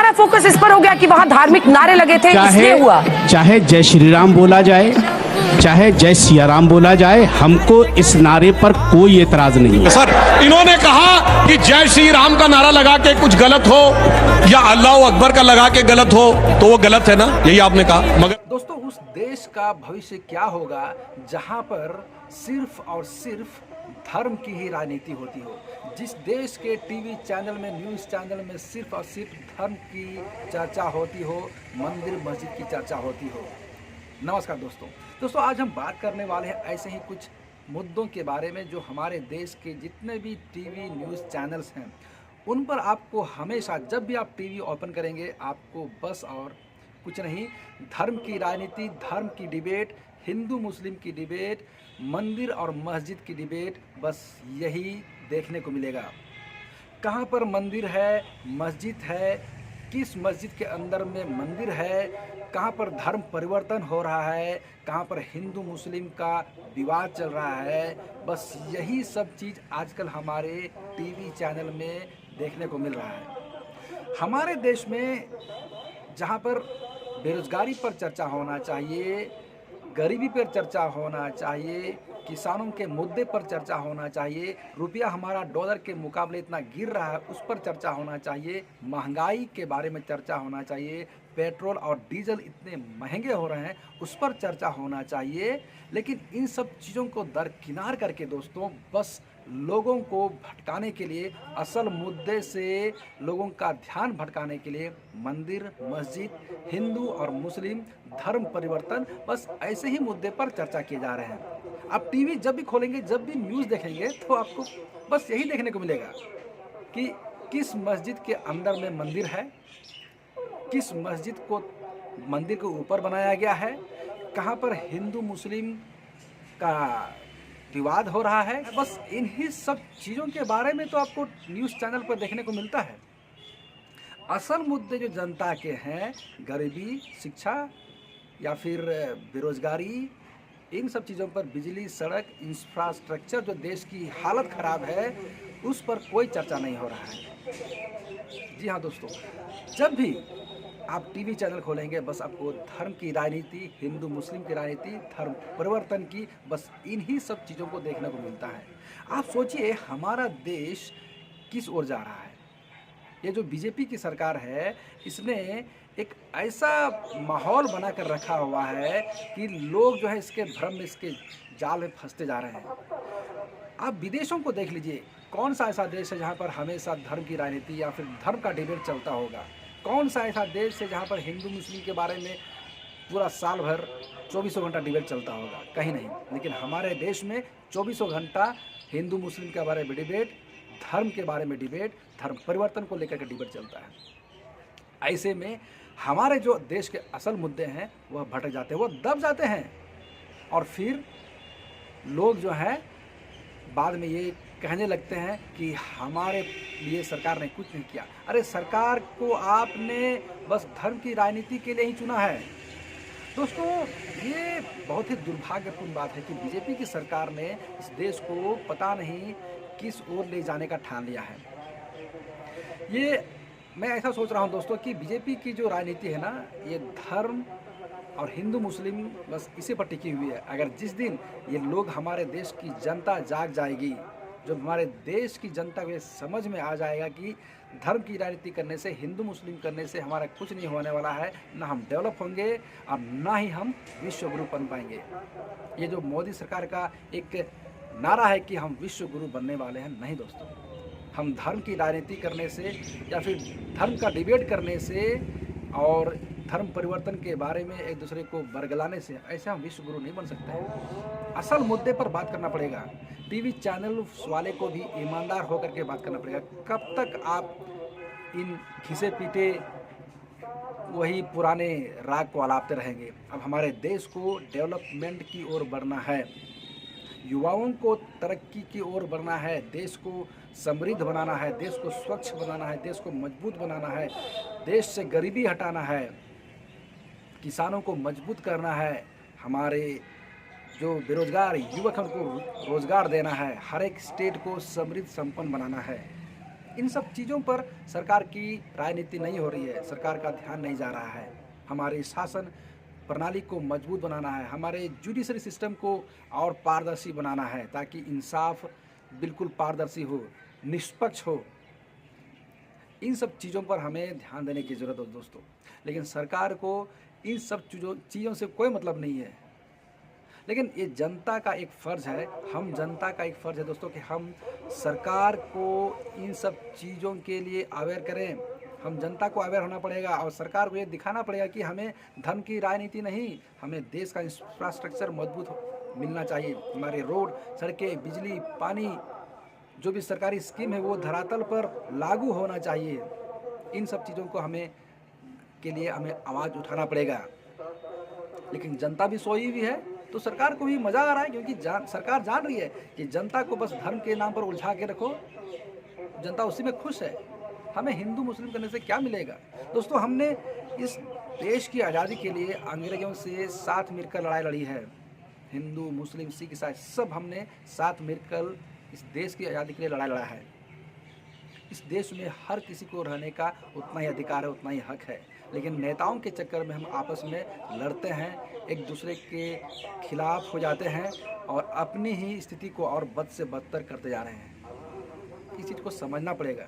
सारा फोकस इस पर हो गया कि वहां धार्मिक नारे लगे थे, इसलिए हुआ। चाहे जय श्री राम बोला जाए, चाहे जय सिया राम बोला जाए, हमको इस नारे पर कोई एतराज नहीं है। सर, इन्होंने कहा कि जय श्री राम का नारा लगा के कुछ गलत हो या अल्लाह अकबर का लगा के गलत हो तो वो गलत है ना, यही आपने कहा। मगर दोस्तों, उस देश का भविष्य क्या होगा जहां पर सिर्फ और सिर्फ धर्म की ही राजनीति होती हो, जिस देश के टीवी चैनल में, न्यूज़ चैनल में सिर्फ और सिर्फ धर्म की चर्चा होती हो, मंदिर मस्जिद की चर्चा होती हो। नमस्कार दोस्तों, आज हम बात करने वाले हैं ऐसे ही कुछ मुद्दों के बारे में जो हमारे देश के जितने भी टीवी न्यूज़ चैनल्स हैं उन पर आपको हमेशा, जब भी आप टीवी ओपन करेंगे, आपको बस और कुछ नहीं, धर्म की राजनीति, धर्म की डिबेट, हिंदू मुस्लिम की डिबेट, मंदिर और मस्जिद की डिबेट, बस यही देखने को मिलेगा। कहाँ पर मंदिर है, मस्जिद है, किस मस्जिद के अंदर में मंदिर है, कहाँ पर धर्म परिवर्तन हो रहा है, कहाँ पर हिंदू मुस्लिम का विवाद चल रहा है, बस यही सब चीज़ आजकल हमारे टीवी चैनल में देखने को मिल रहा है। हमारे देश में जहाँ पर बेरोजगारी पर चर्चा होना चाहिए, गरीबी पर चर्चा होना चाहिए, किसानों के मुद्दे पर चर्चा होना चाहिए, रुपया हमारा डॉलर के मुकाबले इतना गिर रहा है उस पर चर्चा होना चाहिए, महंगाई के बारे में चर्चा होना चाहिए, पेट्रोल और डीजल इतने महंगे हो रहे हैं उस पर चर्चा होना चाहिए। लेकिन इन सब चीज़ों को दरकिनार करके दोस्तों, बस लोगों को भटकाने के लिए, असल मुद्दे से लोगों का ध्यान भटकाने के लिए मंदिर, मस्जिद, हिंदू और मुस्लिम, धर्म परिवर्तन, बस ऐसे ही मुद्दे पर चर्चा किए जा रहे हैं। आप टीवी जब भी खोलेंगे, जब भी न्यूज़ देखेंगे तो आपको बस यही देखने को मिलेगा कि किस मस्जिद के अंदर में मंदिर है, किस मस्जिद को मंदिर के ऊपर बनाया गया है, कहाँ पर हिंदू मुस्लिम का विवाद हो रहा है। बस इन्हीं सब चीज़ों के बारे में तो आपको न्यूज़ चैनल पर देखने को मिलता है। असल मुद्दे जो जनता के हैं, गरीबी, शिक्षा या फिर बेरोजगारी, इन सब चीज़ों पर, बिजली, सड़क, इंफ्रास्ट्रक्चर, जो देश की हालत ख़राब है उस पर कोई चर्चा नहीं हो रहा है। जी हाँ दोस्तों, जब भी आप टीवी चैनल खोलेंगे बस आपको धर्म की राजनीति, हिंदू मुस्लिम की राजनीति, धर्म परिवर्तन की, बस इन्हीं सब चीज़ों को देखने को मिलता है। आप सोचिए हमारा देश किस ओर जा रहा है। ये जो बीजेपी की सरकार है, इसने एक ऐसा माहौल बना कर रखा हुआ है कि लोग जो है इसके भ्रम में, इसके जाल में फंसते जा रहे हैं। आप विदेशों को देख लीजिए, कौन सा ऐसा देश है जहाँ पर हमेशा धर्म की राजनीति या फिर धर्म का डिबेट चलता होगा? कौन सा ऐसा देश है जहाँ पर हिंदू मुस्लिम के बारे में पूरा साल भर 2400 घंटा डिबेट चलता होगा? कहीं नहीं। लेकिन हमारे देश में 2400 घंटा हिंदू मुस्लिम के बारे में डिबेट, धर्म के बारे में डिबेट, धर्म परिवर्तन को लेकर के डिबेट चलता है। ऐसे में हमारे जो देश के असल मुद्दे हैं वह भटक जाते हैं, वो दब जाते हैं, और फिर लोग जो हैं बाद में ये कहने लगते हैं कि हमारे लिए सरकार ने कुछ नहीं किया। अरे सरकार को आपने बस धर्म की राजनीति के लिए ही चुना है। दोस्तों, ये बहुत ही दुर्भाग्यपूर्ण बात है कि बीजेपी की सरकार ने इस देश को पता नहीं किस ओर ले जाने का ठान लिया है। ये मैं ऐसा सोच रहा हूँ दोस्तों कि बीजेपी की जो राजनीति है ना, ये धर्म और हिंदू मुस्लिम बस इसी पर टिकी हुई है। अगर जिस दिन ये लोग, हमारे देश की जनता जाग जाएगी, जब हमारे देश की जनता को ये समझ में आ जाएगा कि धर्म की राजनीति करने से, हिंदू मुस्लिम करने से हमारा कुछ नहीं होने वाला है, ना हम डेवलप होंगे और ना ही हम विश्व गुरु बन पाएंगे। ये जो मोदी सरकार का एक नारा है कि हम विश्व गुरु बनने वाले हैं, नहीं दोस्तों। हम धर्म की राजनीति करने से या फिर धर्म का डिबेट करने से और धर्म परिवर्तन के बारे में एक दूसरे को बरगलाने से ऐसे हम विश्व गुरु नहीं बन सकते हैं। असल मुद्दे पर बात करना पड़ेगा। टीवी चैनल वाले को भी ईमानदार होकर के बात करना पड़ेगा। कब तक आप इन घिसे पीटे वही पुराने राग को आलापते रहेंगे? अब हमारे देश को डेवलपमेंट की ओर बढ़ना है, युवाओं को तरक्की की ओर बढ़ना है, देश को समृद्ध बनाना है, देश को स्वच्छ बनाना है, देश को मजबूत बनाना है, देश से गरीबी हटाना है, किसानों को मजबूत करना है, हमारे जो बेरोजगार युवक हैं उनको रोजगार देना है, हर एक स्टेट को समृद्ध संपन्न बनाना है। इन सब चीज़ों पर सरकार की राजनीति नहीं हो रही है, सरकार का ध्यान नहीं जा रहा है। हमारे शासन प्रणाली को मजबूत बनाना है, हमारे जुडिशरी सिस्टम को और पारदर्शी बनाना है ताकि इंसाफ बिल्कुल पारदर्शी हो, निष्पक्ष हो। इन सब चीज़ों पर हमें ध्यान देने की ज़रूरत है दोस्तों। लेकिन सरकार को इन सब चीज़ों से कोई मतलब नहीं है। लेकिन ये जनता का एक फ़र्ज़ है, हम जनता का एक फ़र्ज़ है दोस्तों कि हम सरकार को इन सब चीज़ों के लिए अवेयर करें। हम जनता को अवेयर होना पड़ेगा और सरकार को ये दिखाना पड़ेगा कि हमें धर्म की राजनीति नहीं, हमें देश का इंफ्रास्ट्रक्चर मजबूत मिलना चाहिए। हमारे रोड, सड़कें, बिजली, पानी, जो भी सरकारी स्कीम है वो धरातल पर लागू होना चाहिए। इन सब चीज़ों को हमें आवाज़ उठाना पड़ेगा। लेकिन जनता भी सोई हुई है, तो सरकार को भी मज़ा आ रहा है क्योंकि सरकार जान रही है कि जनता को बस धर्म के नाम पर उलझा के रखो, जनता उसी में खुश है। हमें हिंदू मुस्लिम करने से क्या मिलेगा दोस्तों। हमने इस देश की आज़ादी के लिए अंग्रेज़ों से साथ मिलकर लड़ाई लड़ी है। हिंदू, मुस्लिम, सिख, ईसाई सब हमने साथ मिलकर इस देश की आज़ादी के लिए लड़ाई लड़ा है। इस देश में हर किसी को रहने का उतना ही अधिकार है, उतना ही हक है। लेकिन नेताओं के चक्कर में हम आपस में लड़ते हैं, एक दूसरे के खिलाफ हो जाते हैं और अपनी ही स्थिति को और बद से बदतर करते जा रहे हैं। इस चीज़ को समझना पड़ेगा।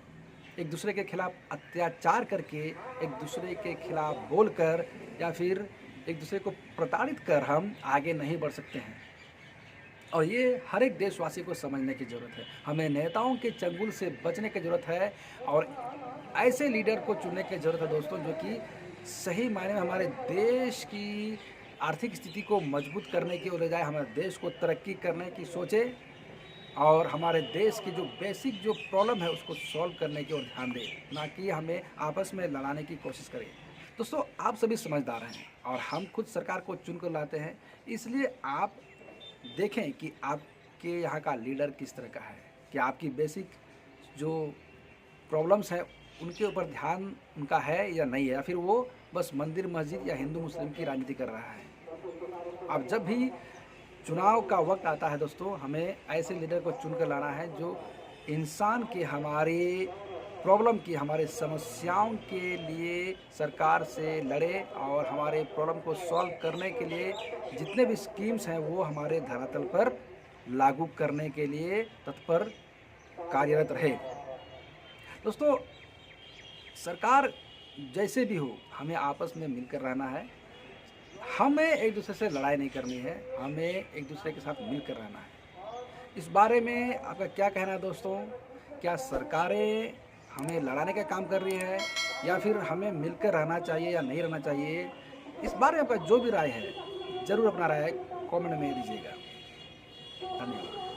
एक दूसरे के खिलाफ अत्याचार करके, एक दूसरे के खिलाफ बोलकर या फिर एक दूसरे को प्रताड़ित कर हम आगे नहीं बढ़ सकते हैं। और ये हर एक देशवासी को समझने की ज़रूरत है। हमें नेताओं के चंगुल से बचने की ज़रूरत है और ऐसे लीडर को चुनने की ज़रूरत है दोस्तों जो कि सही मायने में हमारे देश की आर्थिक स्थिति को मजबूत करने की ओर ले जाए, हमारे देश को तरक्की करने की सोचे और हमारे देश की जो बेसिक जो प्रॉब्लम है उसको सॉल्व करने की ओर ध्यान दे, ना कि हमें आपस में लड़ाने की कोशिश करें। दोस्तों आप सभी समझदार हैं और हम खुद सरकार को चुन कर लाते हैं, इसलिए आप देखें कि आपके यहाँ का लीडर किस तरह का है, कि आपकी बेसिक जो प्रॉब्लम्स हैं उनके ऊपर ध्यान उनका है या नहीं है, या फिर वो बस मंदिर मस्जिद या हिंदू मुस्लिम की राजनीति कर रहा है। अब जब भी चुनाव का वक्त आता है दोस्तों, हमें ऐसे लीडर को चुन कर लाना है जो इंसान के हमारे प्रॉब्लम की, हमारे समस्याओं के लिए सरकार से लड़े और हमारे प्रॉब्लम को सॉल्व करने के लिए जितने भी स्कीम्स हैं वो हमारे धरातल पर लागू करने के लिए तत्पर कार्यरत रहे। दोस्तों सरकार जैसे भी हो हमें आपस में मिलकर रहना है, हमें एक दूसरे से लड़ाई नहीं करनी है, हमें एक दूसरे के साथ मिलकर रहना है। इस बारे में आपका क्या कहना है दोस्तों? क्या सरकारें हमें लड़ाने का काम कर रही है या फिर हमें मिलकर रहना चाहिए या नहीं रहना चाहिए? इस बारे में आपका जो भी राय है ज़रूर अपना राय कमेंट में दीजिएगा। धन्यवाद।